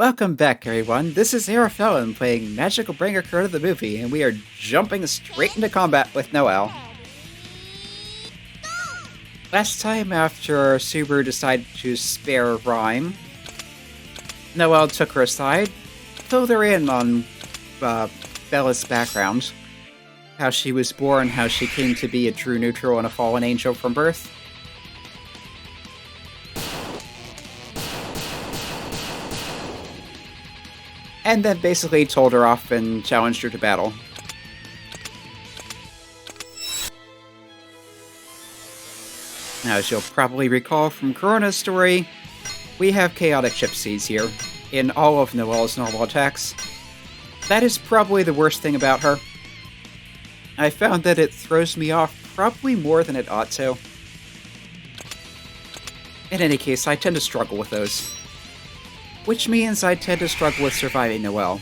Welcome back, everyone. This is Arafellin playing Magical Bringer Korona the movie, and we are jumping straight into combat with Noel. Last time, after Subaru decided to spare Rhyme, Noel took her aside, filled her in on Belith's background, how she was born, how she came to be a true neutral and a fallen angel from birth. And then basically told her off and challenged her to battle. Now, as you'll probably recall from Korona's story, we have chaotic chip seeds here, in all of Noel's normal attacks. That is probably the worst thing about her. I found that it throws me off probably more than it ought to. In any case, I tend to struggle with those. Which means I tend to struggle with surviving Noel.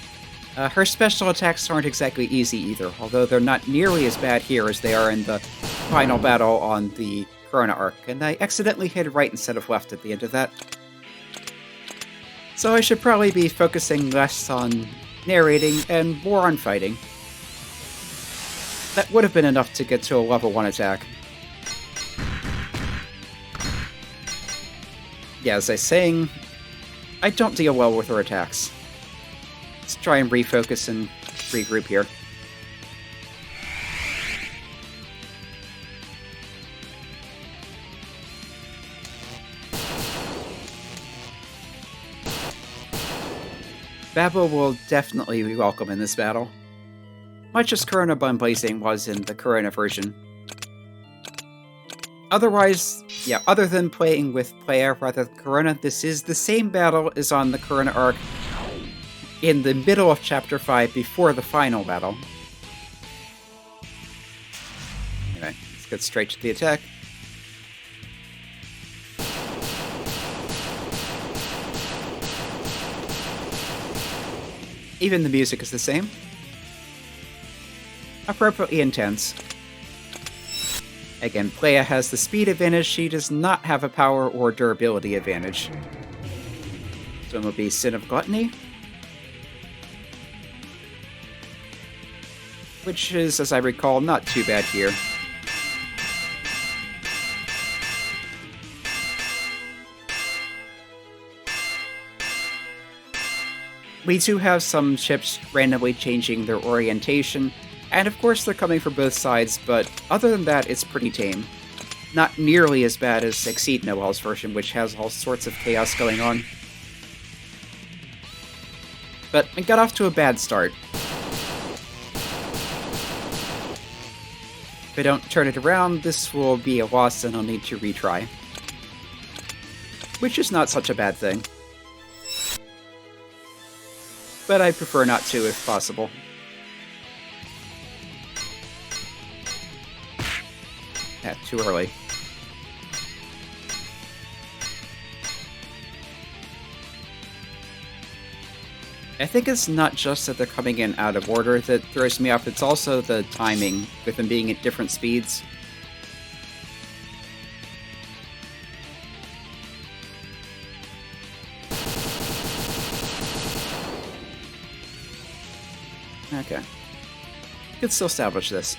Her special attacks aren't exactly easy either, although they're not nearly as bad here as they are in the final battle on the Korona arc, and I accidentally hit right instead of left at the end of that. So I should probably be focusing less on narrating and more on fighting. That would have been enough to get to a level 1 attack. Yeah, as I was saying, I don't deal well with her attacks. Let's try and refocus and regroup here. Babel will definitely be welcome in this battle, much as Korona Bun Blazing was in the Korona version. Otherwise, yeah, other than playing with Pleia rather than Korona, this is the same battle as on the Korona arc in the middle of Chapter 5 before the final battle. Anyway, let's get straight to the attack. Even the music is the same. Appropriately intense. Again, Pleia has the speed advantage, she does not have a power or durability advantage. So it will be Sin of Gluttony. Which is, as I recall, not too bad here. We do have some chips randomly changing their orientation, and of course they're coming from both sides, but other than that, it's pretty tame. Not nearly as bad as Exceed Noel's version, which has all sorts of chaos going on. But it got off to a bad start. If I don't turn it around, this will be a loss and I'll need to retry. Which is not such a bad thing. But I prefer not to if possible. Yeah, too early. I think it's not just that they're coming in out of order that throws me off, it's also the timing, with them being at different speeds. Okay. Could still salvage this.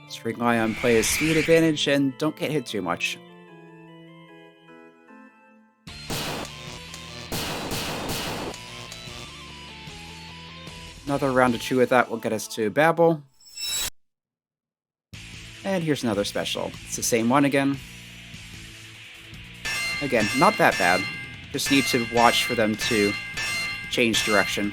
Let's rely on Pleia's speed advantage and don't get hit too much. Another round or two of that will get us to Babel. And here's another special. It's the same one again. Again, not that bad. Just need to watch for them to change direction.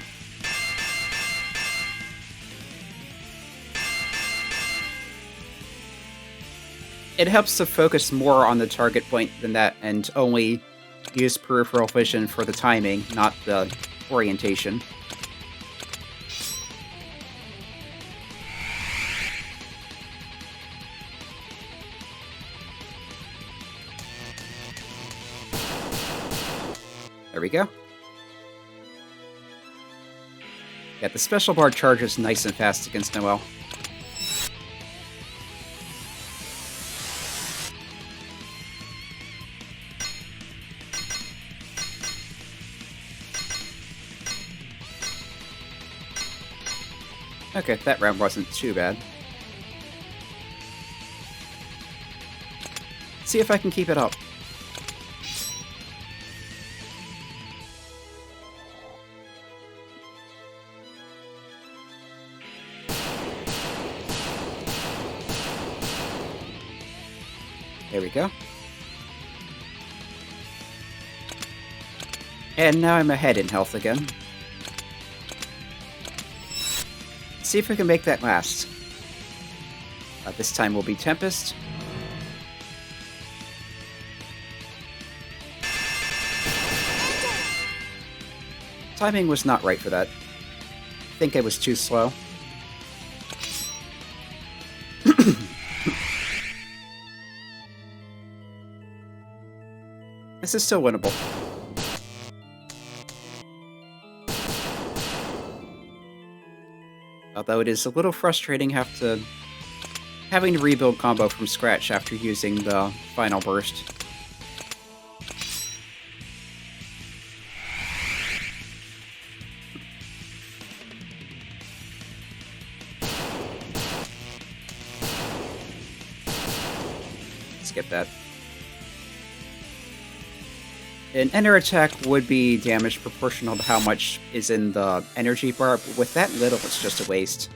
It helps to focus more on the target point than that and only use peripheral vision for the timing, not the orientation. There we go. Yeah, the special bar charges nice and fast against Noel. Okay, that round wasn't too bad. See if I can keep it up. There we go. And now I'm ahead in health again. See if we can make that last. This time will be Tempest. Timing was not right for that. I think I was too slow. This is still winnable. Although it is a little frustrating having to rebuild combo from scratch after using the final burst. Skip that. An enter attack would be damage proportional to how much is in the energy bar, but with that little, it's just a waste.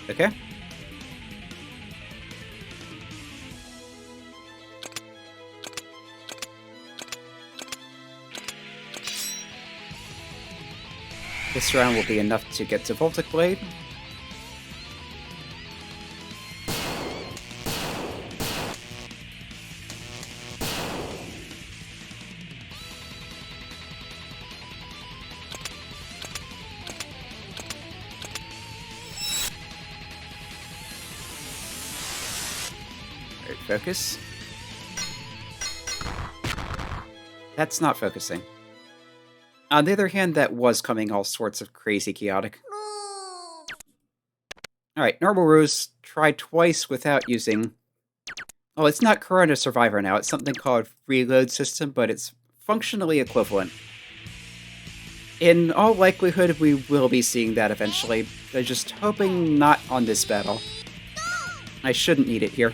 Okay. This round will be enough to get to Voltic Blade. Focus. That's not focusing. On the other hand, that was coming all sorts of crazy chaotic. Alright, normal ruse. Try twice without using... Oh, it's not Korona Survivor now. It's something called Reload System, but it's functionally equivalent. In all likelihood, we will be seeing that eventually. I'm just hoping not on this battle. I shouldn't need it here.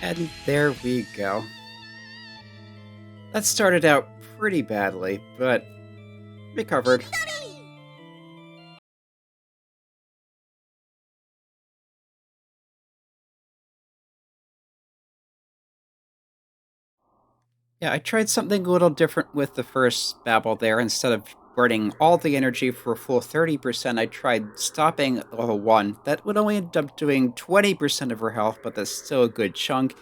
And there we go. That started out pretty badly, but recovered. Yeah, I tried something a little different with the first babble there. Instead of burning all the energy for a full 30%, I tried stopping at level 1. That would only end up doing 20% of her health, but that's still a good chunk.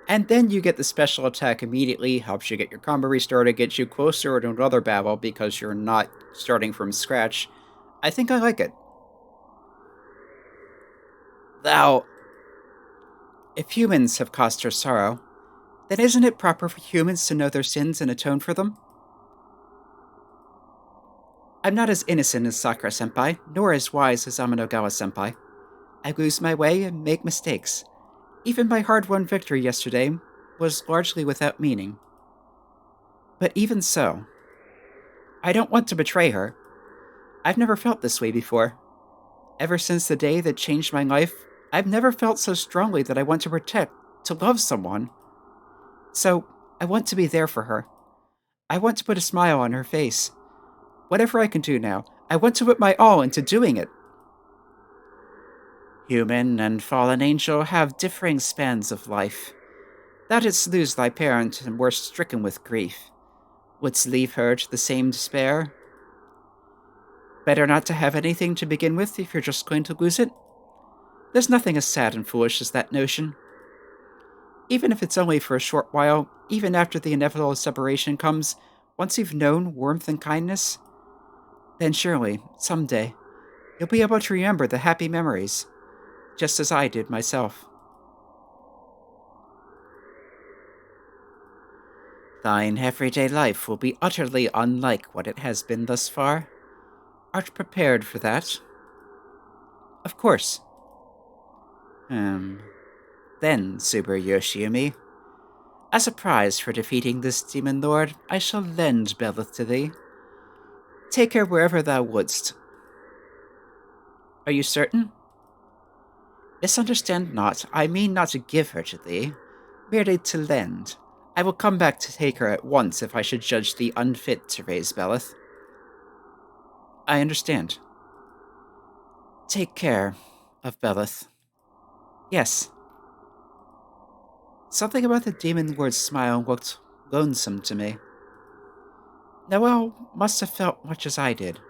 And then you get the special attack immediately, helps you get your combo restarted, gets you closer to another babble because you're not starting from scratch. I think I like it. Now, if humans have caused her sorrow, then isn't it proper for humans to know their sins and atone for them? I'm not as innocent as Sakura-senpai, nor as wise as Amanogawa-senpai. I lose my way and make mistakes. Even my hard-won victory yesterday was largely without meaning. But even so, I don't want to betray her. I've never felt this way before. Ever since the day that changed my life, I've never felt so strongly that I want to protect, to love someone. So, I want to be there for her. I want to put a smile on her face. Whatever I can do now, I want to put my all into doing it. Human and fallen angel have differing spans of life. Thou didst lose thy parent and were stricken with grief. Wouldst leave her to the same despair? Better not to have anything to begin with if you're just going to lose it. There's nothing as sad and foolish as that notion. Even if it's only for a short while, even after the inevitable separation comes, once you've known warmth and kindness, then surely, someday, you'll be able to remember the happy memories, just as I did myself. Thine everyday life will be utterly unlike what it has been thus far. Art prepared for that? Of course. Then, Subaru Yoshiyumi, as a prize for defeating this demon lord, I shall lend Belith to thee. Take her wherever thou wouldst. Are you certain? Misunderstand not, I mean not to give her to thee, merely to lend. I will come back to take her at once if I should judge thee unfit to raise Belith. I understand. Take care of Belith. Yes. Something about the demon lord's smile looked lonesome to me. Noel must have felt much as I did.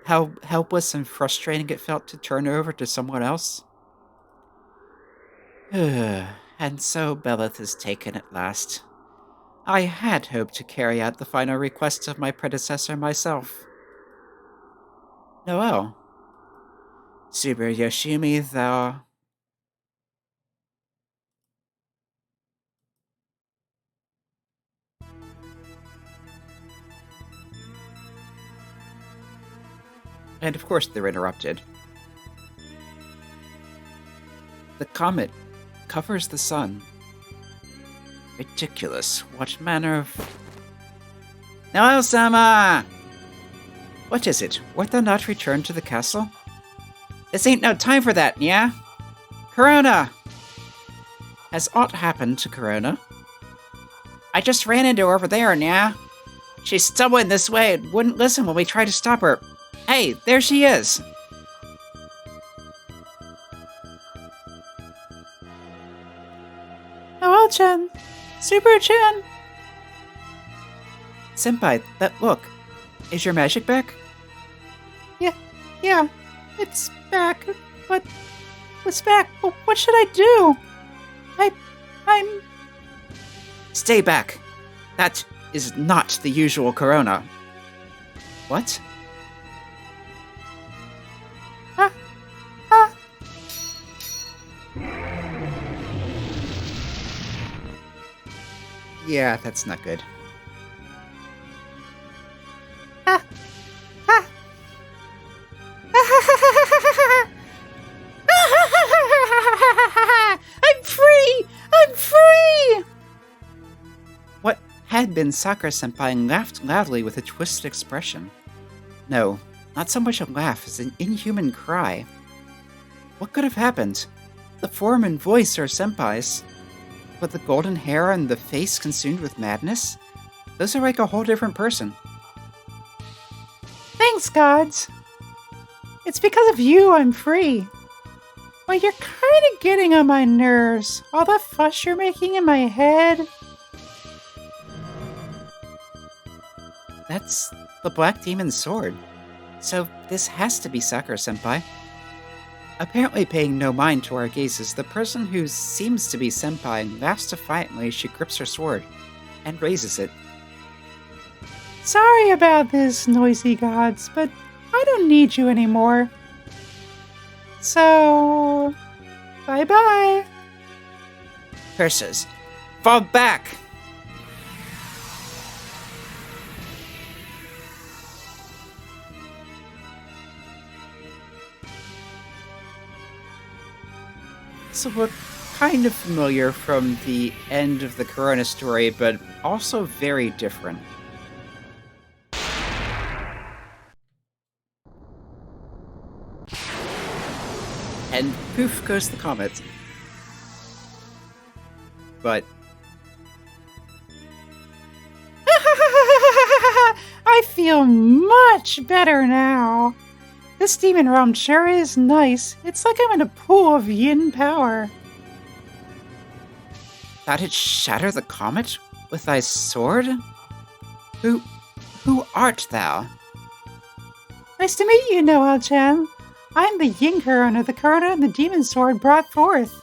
How helpless and frustrating it felt to turn her over to someone else. And so Belith is taken at last. I had hoped to carry out the final request of my predecessor myself. Noel. Subaru Yoshimi, thou... And of course they're interrupted. The comet covers the sun. Ridiculous. What manner of... Noel-sama! What is it? Wilt thou not return to the castle? This ain't no time for that, yeah? Korona! Has aught happened to Korona? I just ran into her over there, yeah? She's stumbling this way and wouldn't listen when we tried to stop her. Hey, there she is! Noel-chan! Super-chan! Senpai, that look. Is your magic back? Yeah, it's back. But what's back? What should I do? I'm... Stay back. That is not the usual Korona. What? Yeah, that's not good. I'm free! I'm free! What had been Sakura-senpai laughed loudly with a twisted expression. No, not so much a laugh as an inhuman cry. What could have happened? The form and voice are senpai's. with the golden hair and the face consumed with madness? Those are like a whole different person. Thanks, gods. It's because of you I'm free. But you're kind of getting on my nerves. All the fuss you're making in my head. That's the Black Demon's sword. So this has to be Sakura-senpai. Apparently paying no mind to our gazes, the person who seems to be Senpai laughs defiantly as she grips her sword and raises it. Sorry about this, noisy gods, but I don't need you anymore. So, bye-bye. Curses. Fall back! This will look kind of familiar from the end of the Korona story, but also very different. And poof goes the comet. But I feel much better now. This demon realm sure is nice. It's like I'm in a pool of yin power. thou didst shatter the comet with thy sword? Who art thou? Nice to meet you, Noel-chan. I'm the Yin Korona the Korona and the Demon Sword brought forth.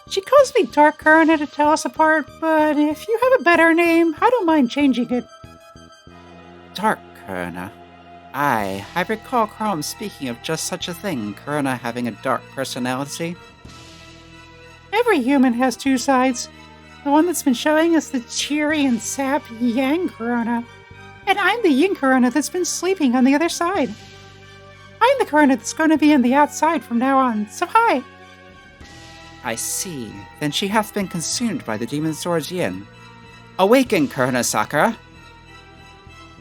She calls me Dark Korona to tell us apart, but if you have a better name, I don't mind changing it. Dark Korona. I recall Crom speaking of just such a thing, Korona having a dark personality. Every human has two sides. The one that's been showing us the cheery and sappy Yang Korona, and I'm the Yin Korona that's been sleeping on the other side. I'm the Korona that's going to be on the outside from now on, so hi! I see. Then she hath been consumed by the demon sword's yin. Awaken, Korona Sakura!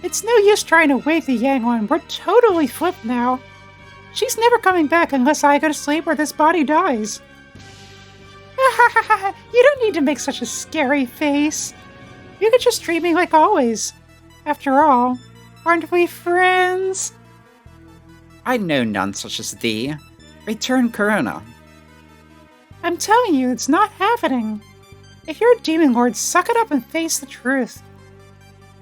It's no use trying to wake the Yang one. We're totally flipped now. She's never coming back unless I go to sleep or this body dies. You don't need to make such a scary face. You could just treat me like always. After all, aren't we friends? I know none such as thee. Return, Korona. I'm telling you, it's not happening. If you're a demon lord, suck it up and face the truth.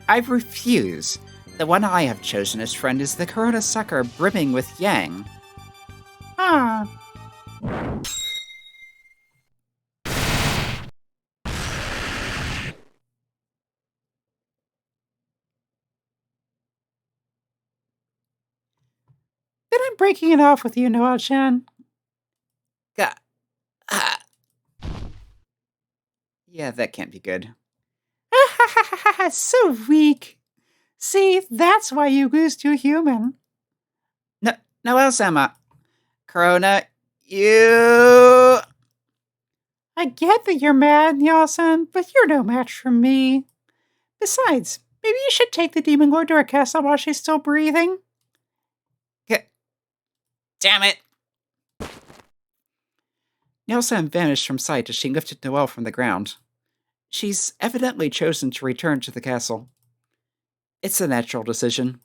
I refuse. The one I have chosen as friend is the Korona Sakura brimming with yang. Huh. Then I'm breaking it off with you, Noel-chan. Yeah, that can't be good. So weak. See, that's why you lose to a human. No, Noel-sama. Korona, you... I get that you're mad, Nielsen, but you're no match for me. Besides, maybe you should take the demon lord to her castle while she's still breathing. Damn it! Nielsen vanished from sight as she lifted Noelle from the ground. She's evidently chosen to return to the castle. It's a natural decision.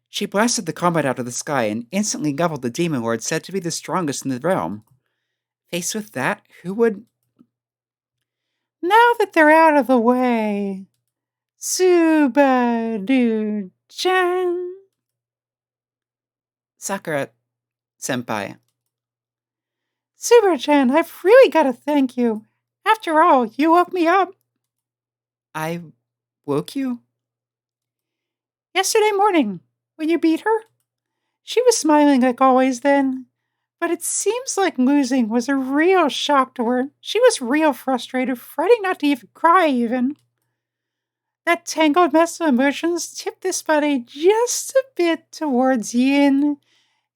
She blasted the comet out of the sky and instantly leveled the demon lord said to be the strongest in the realm. Faced with that, who would... Now that they're out of the way, Subaru-chan. Sakura-senpai. Subaru-chan, I've really got to thank you. After all, you woke me up. I woke you? Yesterday morning, when you beat her. She was smiling like always then, but it seems like losing was a real shock to her. She was real frustrated, fretting not to even cry even. That tangled mess of emotions tipped this body just a bit towards yin.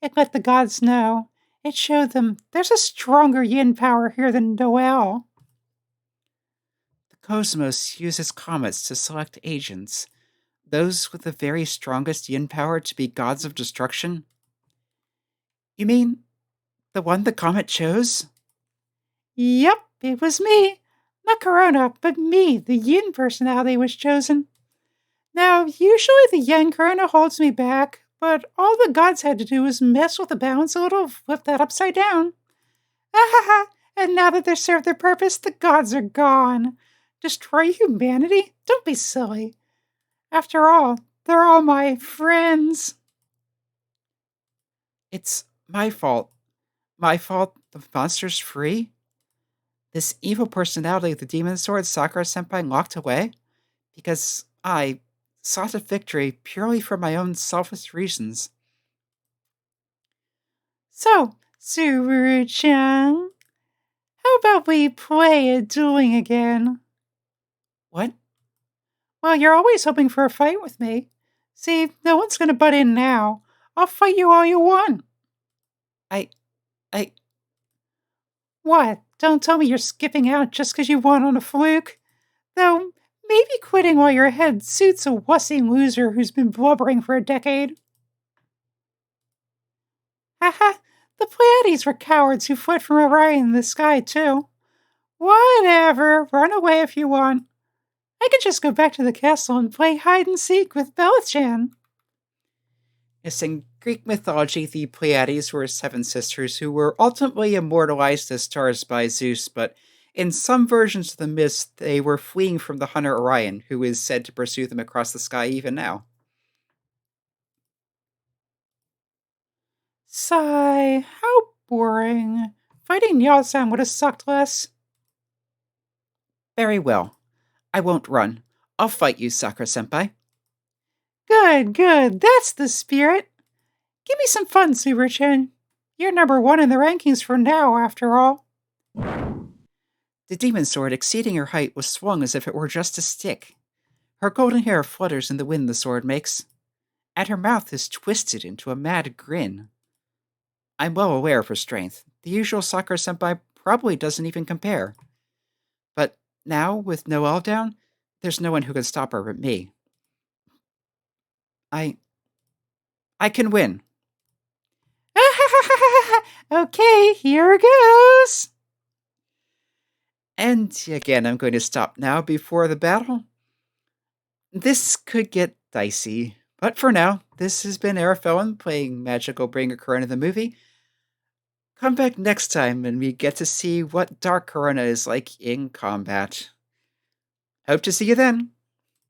It let the gods know. It showed them there's a stronger yin power here than Noel. The cosmos uses comets to select agents, those with the very strongest yin power to be gods of destruction. You mean the one the comet chose? Yep, it was me. Not Korona, but me, the yin personality, was chosen. Now, usually the yang Korona holds me back, but all the gods had to do was mess with the balance a little, flip that upside down. Ah, and now that they've served their purpose, the gods are gone. Destroy humanity? Don't be silly. After all, they're all my friends. It's my fault. My fault the monster's free? This evil personality the demon sword Sakura-senpai locked away? Because I sought a victory purely for my own selfish reasons. So, Subaru-chan, how about we play a dueling again? What? Well, you're always hoping for a fight with me. See, no one's gonna butt in now. I'll fight you all you want. I... What? Don't tell me you're skipping out just 'cause you won on a fluke. Though, maybe quitting while your head suits a wussy loser who's been blubbering for a decade. Haha, the Pleiades were cowards who fled from Orion in the sky, too. Whatever, run away if you want. I could just go back to the castle and play hide and seek with Belith-chan. Yes, in Greek mythology, the Pleiades were seven sisters who were ultimately immortalized as stars by Zeus, but in some versions of the myths, they were fleeing from the hunter Orion, who is said to pursue them across the sky even now. Sigh, how boring. Fighting Yao-san would have sucked less. Very well. I won't run. I'll fight you, Sakura-senpai. Good, that's the spirit. Give me some fun, Subaru-chan. You're number one in the rankings for now, after all. The demon sword, exceeding her height, was swung as if it were just a stick. Her golden hair flutters in the wind the sword makes, and her mouth is twisted into a mad grin. I'm well aware of her strength. The usual Sakura-senpai probably doesn't even compare. But now, with Noel down, there's no one who can stop her but me. I can win. Okay, here goes. And again, I'm going to stop now before the battle. This could get dicey, but for now, this has been Arafellin playing Magical Bringer Korona the movie. Come back next time and we get to see what Dark Korona is like in combat. Hope to see you then.